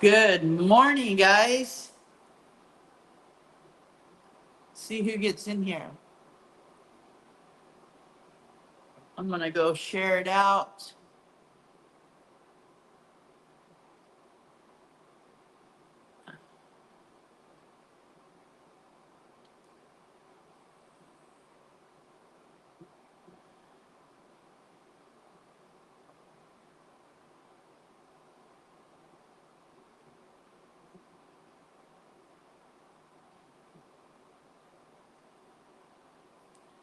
Good morning, guys. See who gets in here. I'm going to go share it out.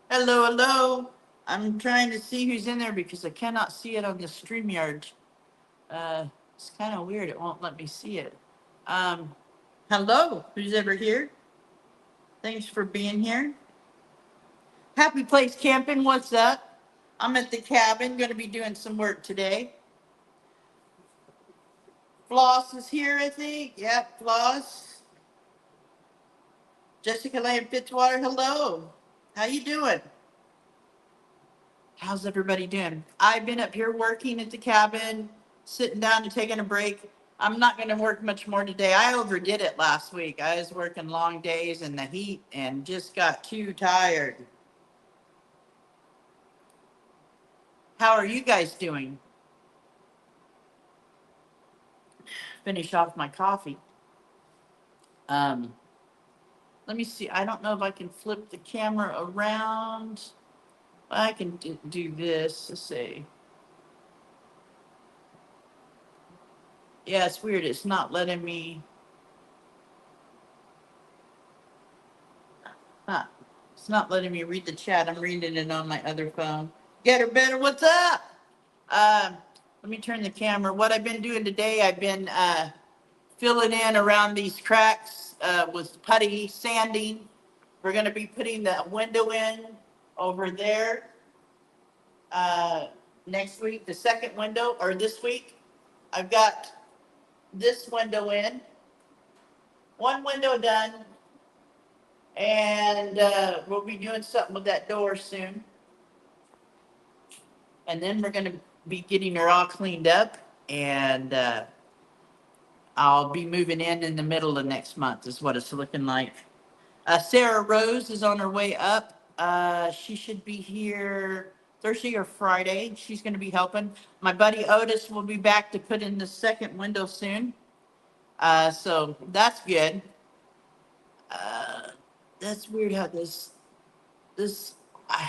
Hello, hello. I'm trying to see who's in there because I cannot see it on the StreamYard. It's kind of weird. It won't let me see it. Um, Hello, who's ever here? Thanks for being here. Happy Place Camping, what's up? I'm at the cabin, going to be doing some work today. Floss is here, I think. Yep, Floss. Jessica Lane Fitzwater, hello. How you doing? How's everybody doing? I've been up here working at the cabin, sitting down and taking a break. I'm not going to work much more today. I overdid it last week. I was working long days in the heat and just got too tired. How are you guys doing? Finish off my coffee. Um, Let me see. I don't know if I can flip the camera around. I can do this. Let's see. Yeah, it's weird. It's not letting me. Huh. It's not letting me read the chat. I'm reading it on my other phone. Get her better. What's up? Um, Let me turn the camera. What I've been doing today, I've been filling in around these cracks with putty, sanding. We're going to be putting the window in over there next week, the second window, or this week. I've got this window in, one window done, and we'll be doing something with that door soon. And then we're going to be getting her all cleaned up, and I'll be moving in the middle of next month is what it's looking like. Sarah Rose is on her way up. She should be here Thursday or Friday. She's going to be helping. My buddy Otis will be back to put in the second window soon. So that's good. Uh, that's weird how this uh,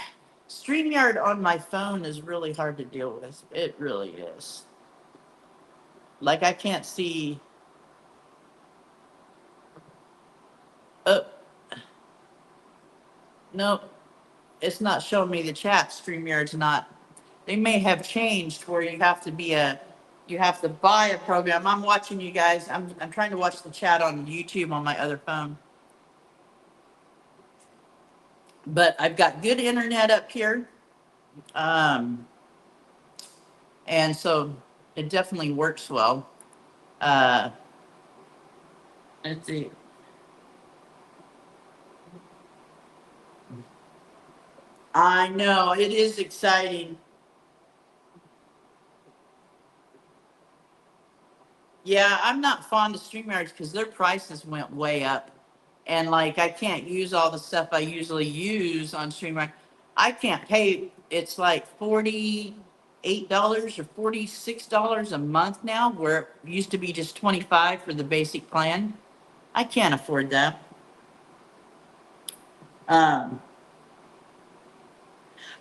StreamYard on my phone is really hard to deal with. It really is. Like I can't see. Oh, no, it's not showing me the chat. StreamYard's not. They may have changed where you have to buy a program. I'm watching you guys. I'm trying to watch the chat on YouTube on my other phone. But I've got good internet up here. Um, and so it definitely works well. Uh, let's see. I know it is exciting. Yeah, I'm not fond of StreamYards because their prices went way up. And like I can't use all the stuff I usually use on StreamYard. I can't pay, it's like $48 or $46 a month now, where it used to be just 25 for the basic plan. I can't afford that. Um,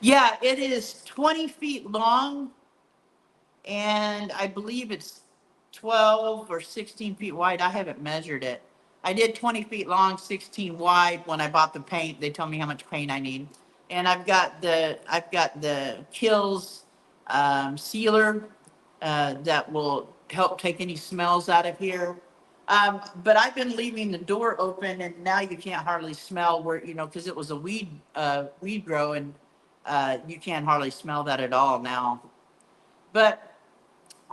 yeah, it is 20 feet long, and I believe it's 12 or 16 feet wide. I haven't measured it. I did 20 feet long, 16 wide when I bought the paint. They told me how much paint I need. And I've got the Kills sealer that will help take any smells out of here. But I've been leaving the door open, and now you can't hardly smell where, because it was a weed grow, and you can't hardly smell that at all now. But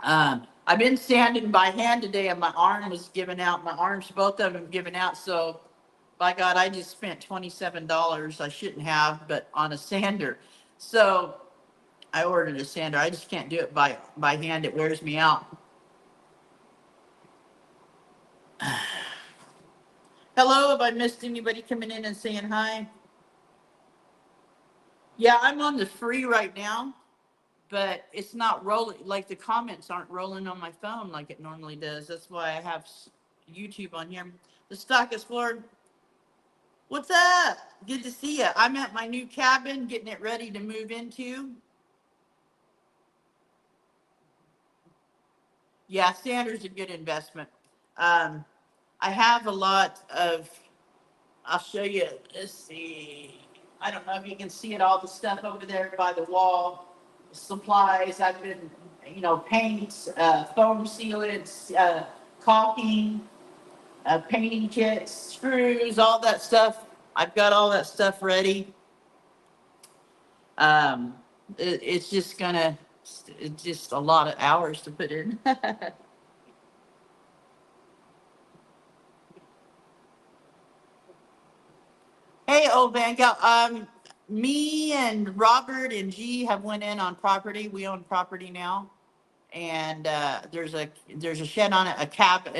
I've been sanding by hand today, and my arm was giving out. My arms, both of them, giving out. So, by God, I just spent $27. I shouldn't have, but on a sander. So I ordered a sander. I just can't do it by hand. It wears me out. Hello, have I missed anybody coming in and saying hi? Yeah, I'm on the free right now, but it's not rolling, like the comments aren't rolling on my phone like it normally does. That's why I have YouTube on here. The stock is floored. What's up? Good to see you. I'm at my new cabin, getting it ready to move into. Yeah, Sanders a good investment. Um, I have a lot of, I'll show you, let's see. I don't know if you can see it, all the stuff over there by the wall, supplies. I've been, paints, foam sealants, caulking, painting kits, screws, all that stuff. I've got all that stuff ready. Um, it's just gonna, it's just a lot of hours to put in. Hey, old Van Gal. Me and Robert and G have went in on property. We own property now, and there's a shed on it, a cabin.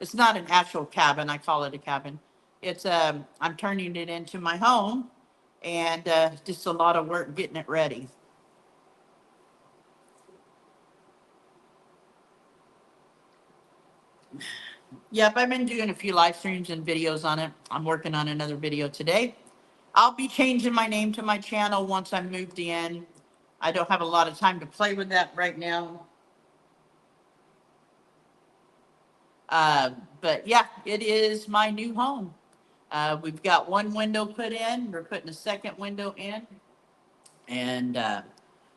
It's not an actual cabin. I call it a cabin. It's I'm turning it into my home, and just a lot of work getting it ready. Yep, I've been doing a few live streams and videos on it. I'm working on another video today. I'll be changing my name to my channel once I'm moved in. I don't have a lot of time to play with that right now. Uh, but yeah, it is my new home. We've got one window put in. We're putting a second window in. And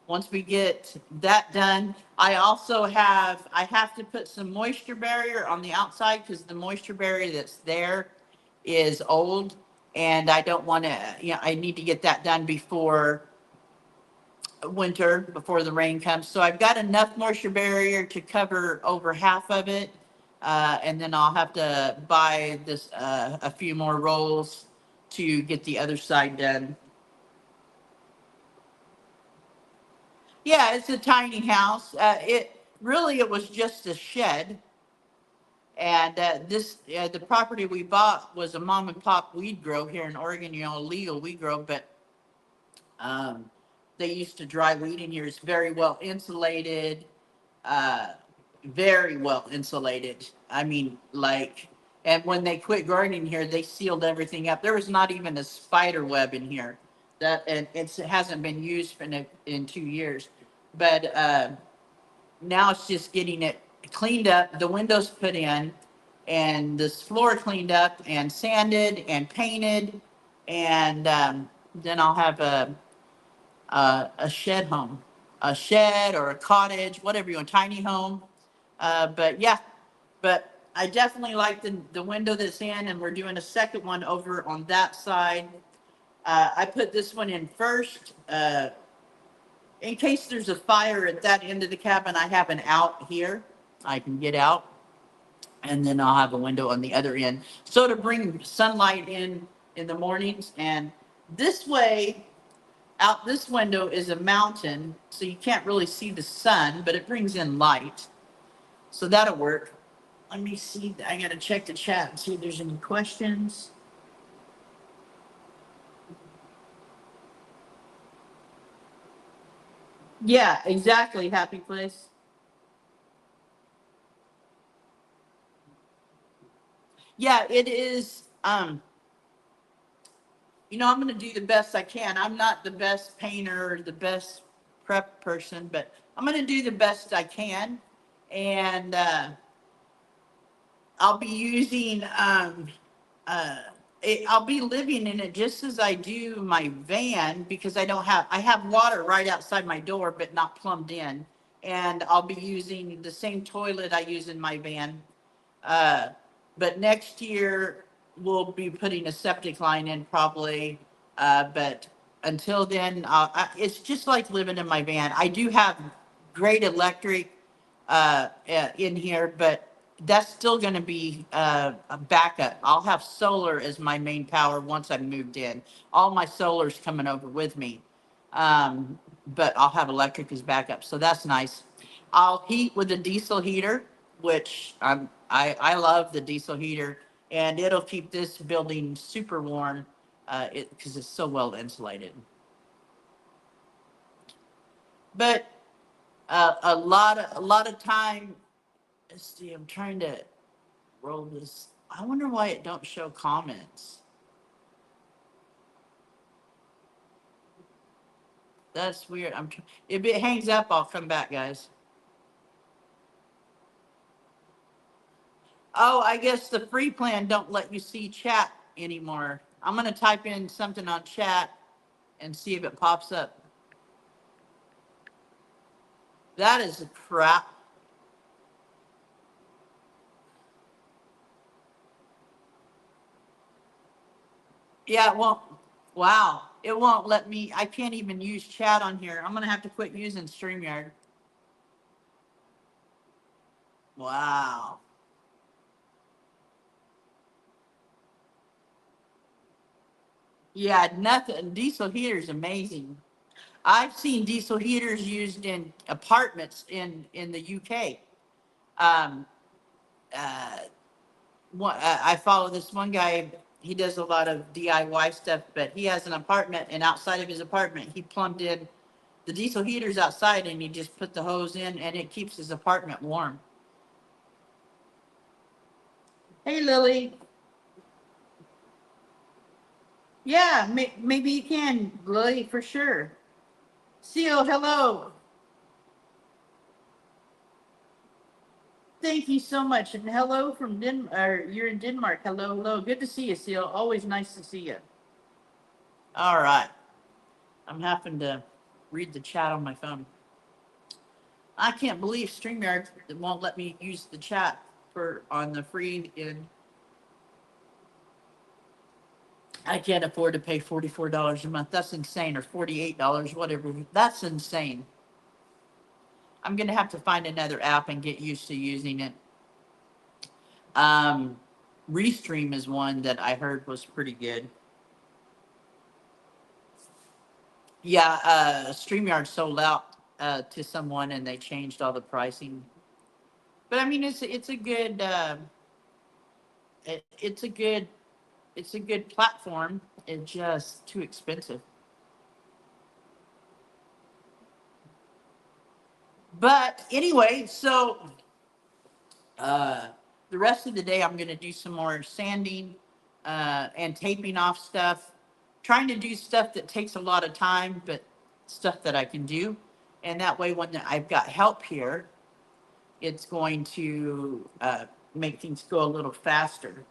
once we get that done, I have to put some moisture barrier on the outside because the moisture barrier that's there is old. And I don't want to, I need to get that done before winter, before the rain comes. So I've got enough moisture barrier to cover over half of it. And then I'll have to buy a few more rolls to get the other side done. Yeah, it's a tiny house. It was just a shed. And the property we bought was a mom and pop weed grow here in Oregon, legal weed grow, but um, they used to dry weed in here. It's very well insulated, uh, very well insulated. I mean, like, and when they quit growing in here, they sealed everything up. There was not even a spider web in here. And it hasn't been used in 2 years, but now it's just getting it cleaned up, the windows put in, and this floor cleaned up and sanded and painted, and then I'll have a shed home, a shed or a cottage, whatever you want, tiny home. But yeah, but I definitely like the window that's in, and we're doing a second one over on that side. I put this one in first. In case there's a fire at that end of the cabin, I have an out here. I can get out, and then I'll have a window on the other end. So to bring sunlight in the mornings, and this way, out this window is a mountain, so you can't really see the sun, but it brings in light. So that'll work. Let me see. I gotta check the chat and see if there's any questions. Yeah, exactly. Happy place. Yeah, it is. I'm going to do the best I can. I'm not the best painter, the best prep person, but I'm going to do the best I can. And I'll be using, uh, I'll be living in it just as I do my van because I have water right outside my door, but not plumbed in. And I'll be using the same toilet I use in my van. Uh, but next year we'll be putting a septic line in probably. But until then, it's just like living in my van. I do have great electric in here, but that's still going to be a backup. I'll have solar as my main power once I've moved in. All my solar's coming over with me, but I'll have electric as backup, so that's nice. I'll heat with a diesel heater, which I love the diesel heater, and it'll keep this building super warm, because it's so well insulated. But a lot of time. Let's see. I'm trying to roll this. I wonder why it don't show comments. That's weird. If it hangs up, I'll come back, guys. Oh, I guess the free plan don't let you see chat anymore. I'm gonna type in something on chat and see if it pops up. That is a crap. Yeah, it won't. Wow, it won't let me. I can't even use chat on here. I'm gonna have to quit using StreamYard. Wow. Yeah, nothing. Diesel heater is amazing. I've seen diesel heaters used in apartments in the UK. Um, uh, I follow this one guy. He does a lot of DIY stuff, but he has an apartment, and outside of his apartment, he plumbed in the diesel heaters outside, and he just put the hose in, and it keeps his apartment warm. Hey, Lily. Yeah, maybe you can, Lily, for sure. Seal, hello. Thank you so much, and hello from you're in Denmark. Hello, hello. Good to see you, Seal. Always nice to see you. All right. I'm having to read the chat on my phone. I can't believe StreamYard won't let me use the chat for on the free end. I can't afford to pay $44 a month. That's insane, or $48, whatever. That's insane. I'm gonna have to find another app and get used to using it. Um, Restream is one that I heard was pretty good. Yeah, StreamYard sold out to someone, and they changed all the pricing. But I mean, it's a good it's a good platform. It's just too expensive. But anyway, so uh, the rest of the day I'm going to do some more sanding and taping off stuff. Trying to do stuff that takes a lot of time, but stuff that I can do. And that way, when I've got help here, it's going to make things go a little faster.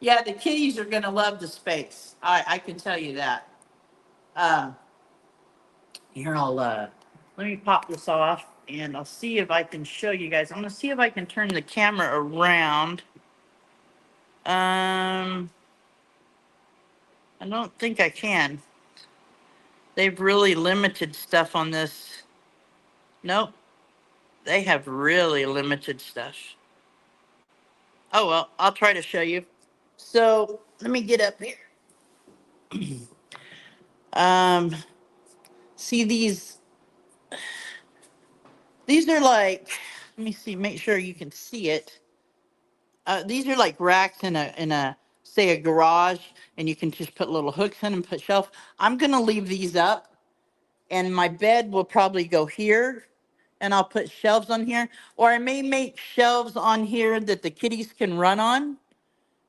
Yeah, the kitties are going to love the space. I can tell you that. Um, Here, let me pop this off, and I'll see if I can show you guys. I'm going to see if I can turn the camera around. I don't think I can. They've really limited stuff on this. Nope, they have really limited stuff. Oh, well, I'll try to show you. So let me get up here. Um, See these are like, let me see, make sure you can see it. These are like racks in a say a garage, and you can just put little hooks in and put shelf. I'm gonna leave these up, and my bed will probably go here, and I'll put shelves on here, or I may make shelves on here that the kitties can run on.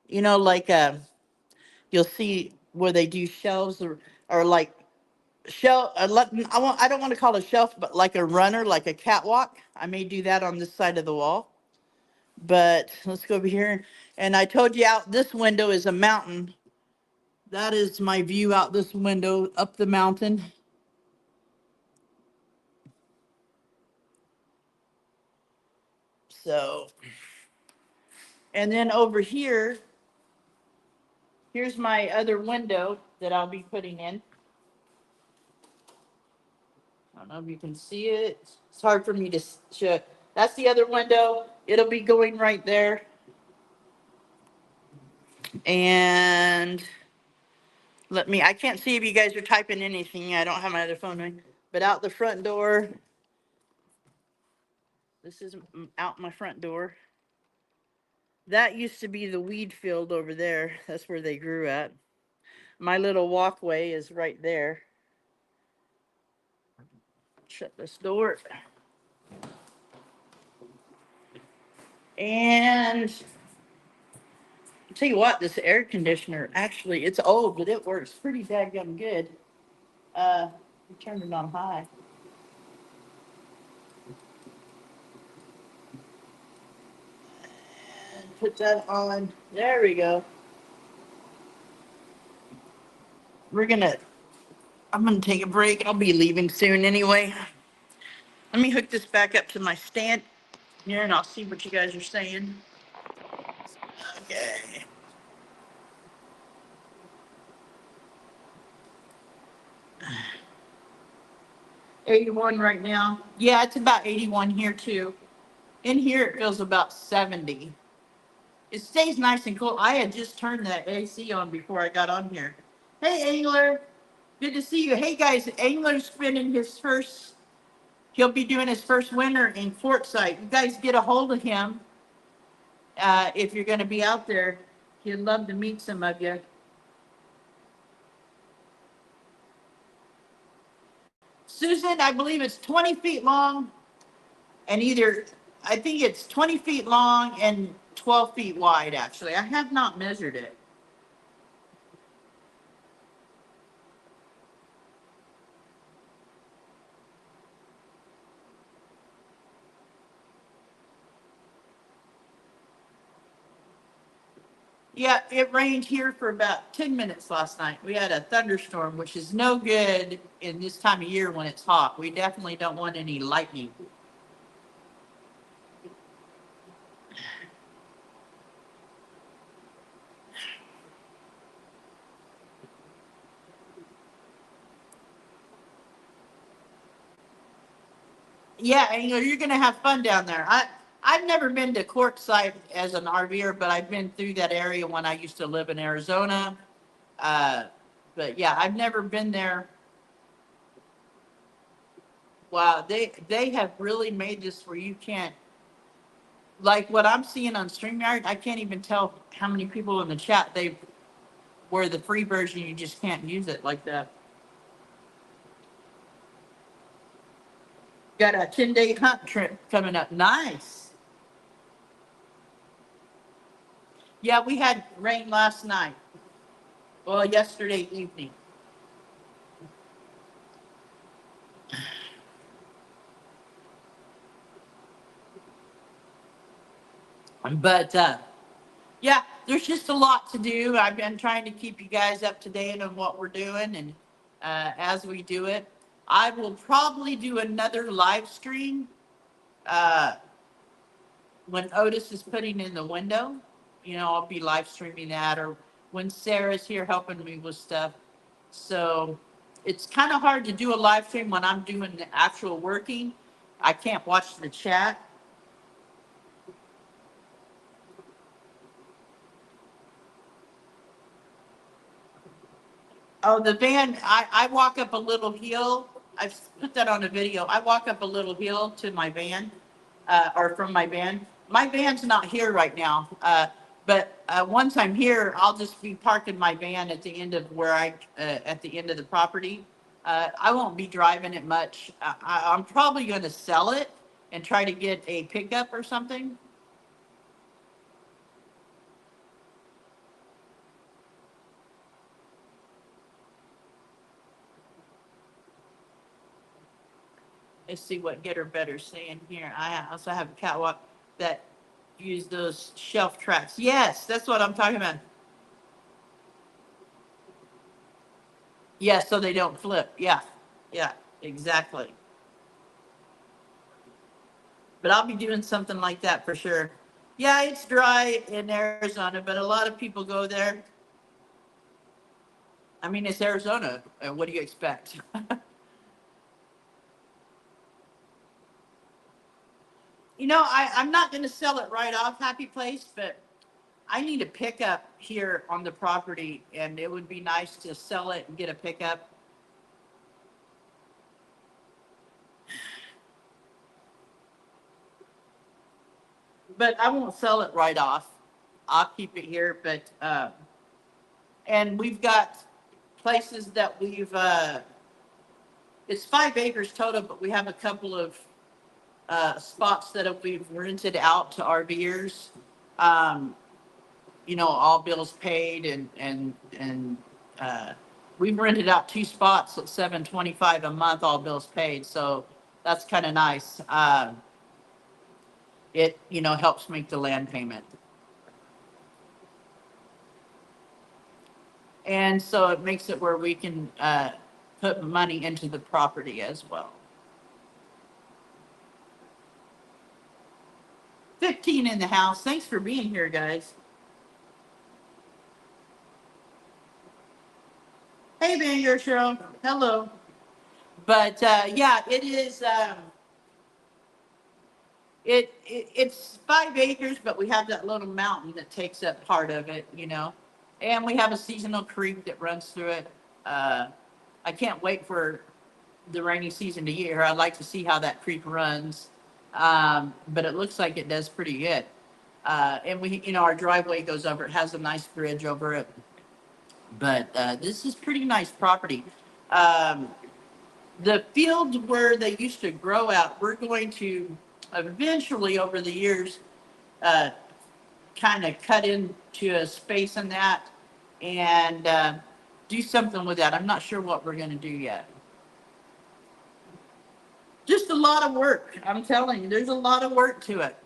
You know, like you'll see where they do shelves, or like shelf. I don't want to call it a shelf, but like a runner, like a catwalk. I may do that on this side of the wall. But let's go over here. And I told you out this window is a mountain. That is my view out this window up the mountain. So, and then over here, here's my other window that I'll be putting in. I don't know if you can see it. It's hard for me to show. That's the other window. It'll be going right there. And I can't see if you guys are typing anything. I don't have my other phone on. But out the front door, this is out my front door. That used to be the weed field over there. That's where they grew at. My little walkway is right there. Shut this door. And I'll tell you what, this air conditioner, actually, it's old, but it works pretty daggum good. We turned it on high. And put that on. There we go. We're gonna, I'm gonna take a break. I'll be leaving soon anyway. Let me hook this back up to my stand here and I'll see what you guys are saying. Okay. 81 right now. Yeah, it's about 81 here too. In here it feels about 70. It stays nice and cool. I had just turned that AC on before I got on here. Hey, Angler. Good to see you. Hey, guys, Angler's spending his first, he'll be doing his first winter in Quartzsite. You guys get a hold of him if you're going to be out there. He'd love to meet some of you. Susan, I believe it's 20 feet long and I think it's 20 feet long and 12 feet wide, actually. I have not measured it. Yeah, it rained here for about 10 minutes last night. We had a thunderstorm, which is no good in this time of year when it's hot. We definitely don't want any lightning. Yeah, and you're gonna have fun down there. I've never been to Quartzsite as an RVer, but I've been through that area when I used to live in Arizona. Uh, but yeah, I've never been there. Wow, they have really made this where you can't, like what I'm seeing on StreamYard. I can't even tell how many people in the chat they where the free version you just can't use it like that. Got a 10-day hunt trip coming up. Nice. Yeah, we had rain last night. Well, yesterday evening. But yeah, there's just a lot to do. I've been trying to keep you guys up to date on what we're doing, and as we do it, I will probably do another live stream uh, when Otis is putting in the window. You know, I'll be live streaming that, or when Sarah's here helping me with stuff. So it's kind of hard to do a live stream when I'm doing the actual working. I can't watch the chat. Oh, the van, I walk up a little hill. I've put that on a video. I walk up a little hill to my van, or from my van. My van's not here right now. But once I'm here, I'll just be parking my van at the end of at the end of the property. I won't be driving it much. I'm probably going to sell it and try to get a pickup or something. Let's see what Get Her Better saying here. I also have a catwalk that use those shelf tracks. Yes, that's what I'm talking about. Yeah, so they don't flip. Yeah, yeah, exactly. But I'll be doing something like that for sure. Yeah, it's dry in Arizona, but a lot of people go there. I mean, it's Arizona. What do you expect? I'm not going to sell it right off, Happy Place, but I need a pickup here on the property, and it would be nice to sell it and get a pickup. But I won't sell it right off. I'll keep it here, but, and we've got places that it's 5 acres total, but we have a couple of, spots that we've rented out to RVers. Um, all bills paid and, uh, we've rented out 2 spots at $725 a month, all bills paid. So that's kind of nice. It, helps make the land payment. And so it makes it where we can, put money into the property as well. 15 in the house. Thanks for being here, guys. Hey, man, your show. Hello. But yeah, it is. It's 5 acres, but we have that little mountain that takes up part of it. And we have a seasonal creek that runs through it. I can't wait for the rainy season to get here. I'd like to see how that creek runs. But it looks like it does pretty good. And our driveway goes over. It has a nice bridge over it. But this is pretty nice property. The field where they used to grow out, we're going to eventually, over the years, kind of cut into a space in that and do something with that. I'm not sure what we're going to do yet. Just a lot of work. I'm telling you, there's a lot of work to it.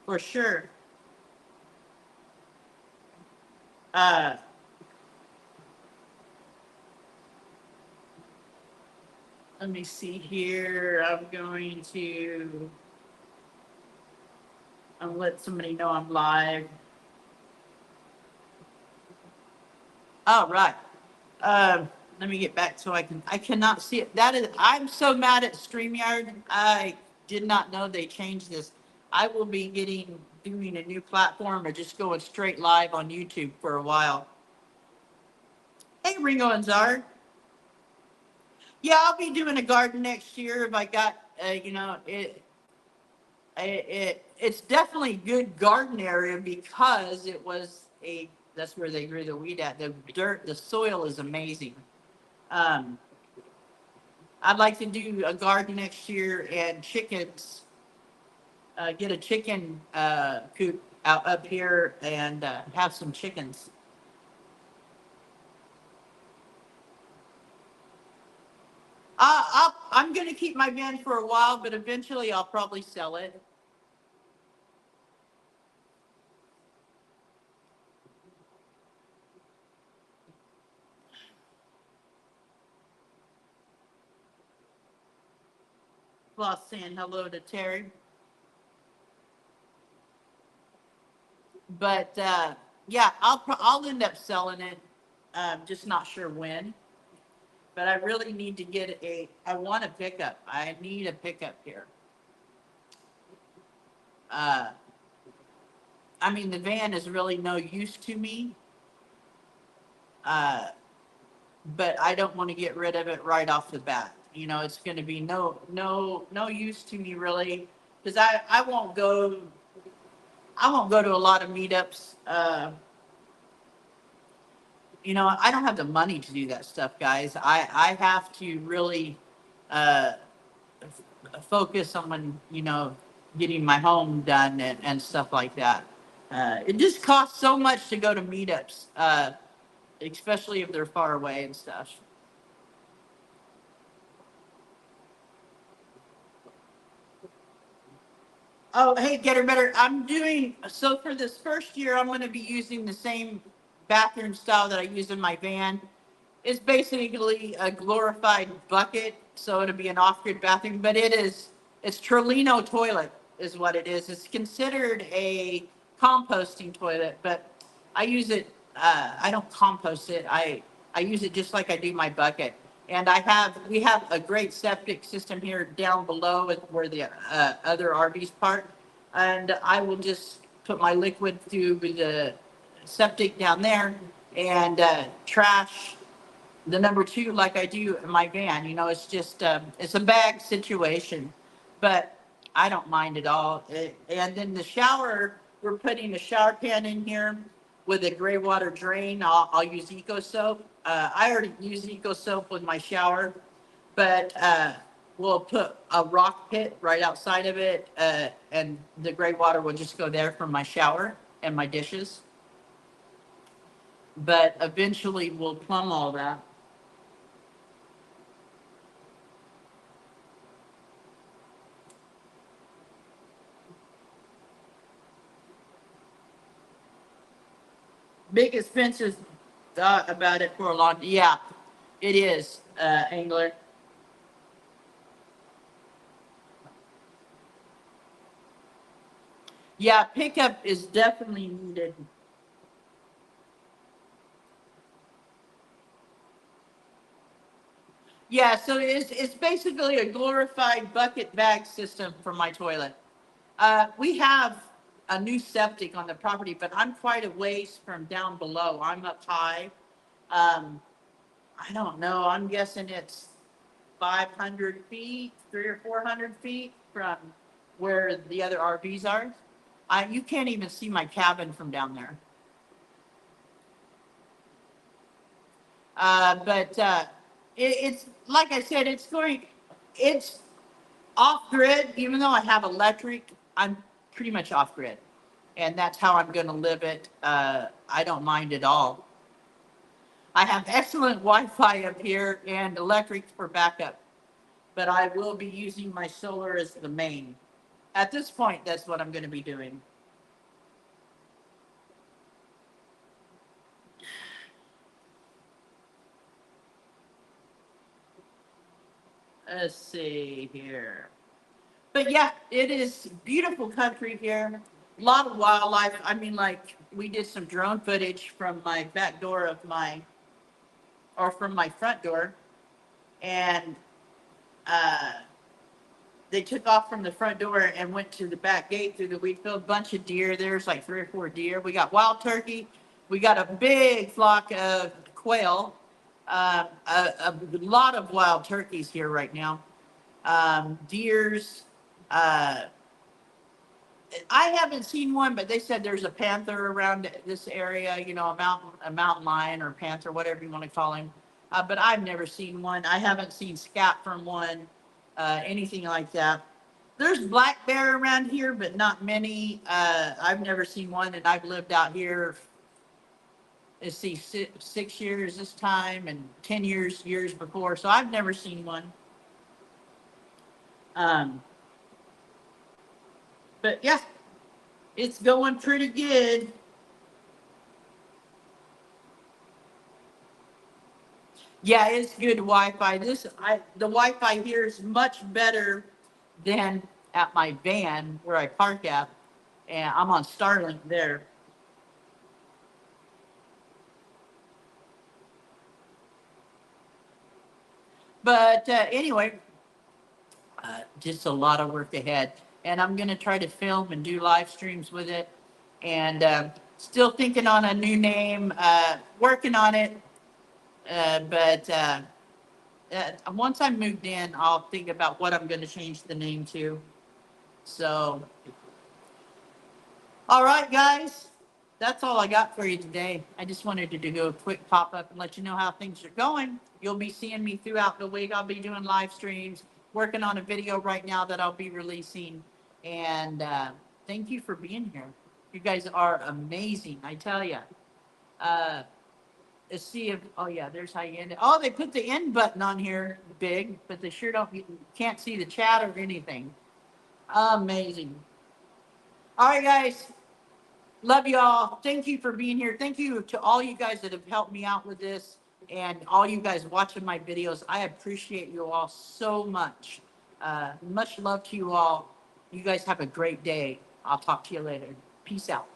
For sure. Let me see here. I'll let somebody know I'm live. All right. Let me get back so I cannot see it. I'm so mad at StreamYard. I did not know they changed this. I will be doing a new platform or just going straight live on YouTube for a while. Hey, Ringo and Zard. Yeah, I'll be doing a garden next year if I got, it's definitely a good garden area because that's where they grew the wheat at. The soil is amazing. I'd like to do a garden next year and chickens, get a chicken coop out up here and have some chickens. I'm going to keep my van for a while, but eventually I'll probably sell it. Plus saying hello to Terry. But yeah, I'll end up selling it. Just not sure when. But I really need to I want a pickup. I need a pickup here. I mean, the van is really no use to me. But I don't want to get rid of it right off the bat. It's going to be no use to me really, because I won't go to a lot of meetups. I don't have the money to do that stuff, guys. I have to really focus on getting my home done and stuff like that. It just costs so much to go to meetups, especially if they're far away and stuff. Oh, hey, Getter Better. So for this first year, I'm going to be using the same bathroom style that I use in my van. It's basically a glorified bucket, so it'll be an off-grid bathroom, but it's Trolino toilet is what it is. It's considered a composting toilet, but I use it, I don't compost it. I use it just like I do my bucket. And we have a great septic system here down below where the other RVs park. And I will just put my liquid through the septic down there and trash the number two like I do in my van. It's just it's a bag situation. But I don't mind at all. And then the shower, we're putting a shower pan in here with a gray water drain. I'll use Eco Soap. I already use Eco Soap with my shower, but we'll put a rock pit right outside of it, and the gray water will just go there for my shower and my dishes. But eventually we'll plumb all that. Biggest fences thought about it for a long, yeah, it is, Angler. Yeah, pickup is definitely needed. Yeah, so it's basically a glorified bucket bag system for my toilet. We have a new septic on the property, but I'm quite a ways from down below. I'm up high. Um, I don't know. I'm guessing it's 500 feet, 300 or 400 feet from where the other RVs are. You can't even see my cabin from down there. But it's like I said, it's off grid. Even though I have electric, I'm pretty much off grid, and that's how I'm going to live it. I don't mind at all. I have excellent Wi-Fi up here and electric for backup, but I will be using my solar as the main. At this point, that's what I'm going to be doing. Let's see here. But yeah, it is beautiful country here. A lot of wildlife. I mean, like we did some drone footage from my back door of my, or from my front door, and uh, they took off from the front door and went to the back gate through the wheat field. Bunch of deer. There's like 3 or 4 deer. We got wild turkey. We got a big flock of quail. A lot of wild turkeys here right now. Deers. Uh, I haven't seen one, but they said there's a panther around this area. You know, a mountain lion or panther, whatever you want to call him. But I've never seen one. I haven't seen scat from one, anything like that. There's black bear around here, but not many. I've never seen one, and I've lived out here. Let's see, 6 years this time, and 10 years before. So I've never seen one. Um, but yeah, it's going pretty good. Yeah, it's good Wi-Fi. The Wi-Fi here is much better than at my van where I park at, and I'm on Starlink there. But anyway, just a lot of work ahead, and I'm gonna try to film and do live streams with it, and still thinking on a new name, working on it, but once I'm moved in, I'll think about what I'm gonna change the name to. So, all right, guys, that's all I got for you today. I just wanted to do a quick pop up and let you know how things are going. You'll be seeing me throughout the week. I'll be doing live streams, working on a video right now that I'll be releasing. And thank you for being here. You guys are amazing, I tell you. Uh, let's see if, oh yeah, there's how you end it. Oh, they put the end button on here big, but they sure don't, you can't see the chat or anything. Amazing. All right, guys. Love you all. Thank you for being here. Thank you to all you guys that have helped me out with this, and all you guys watching my videos. I appreciate you all so much. Much love to you all. You guys have a great day. I'll talk to you later. Peace out.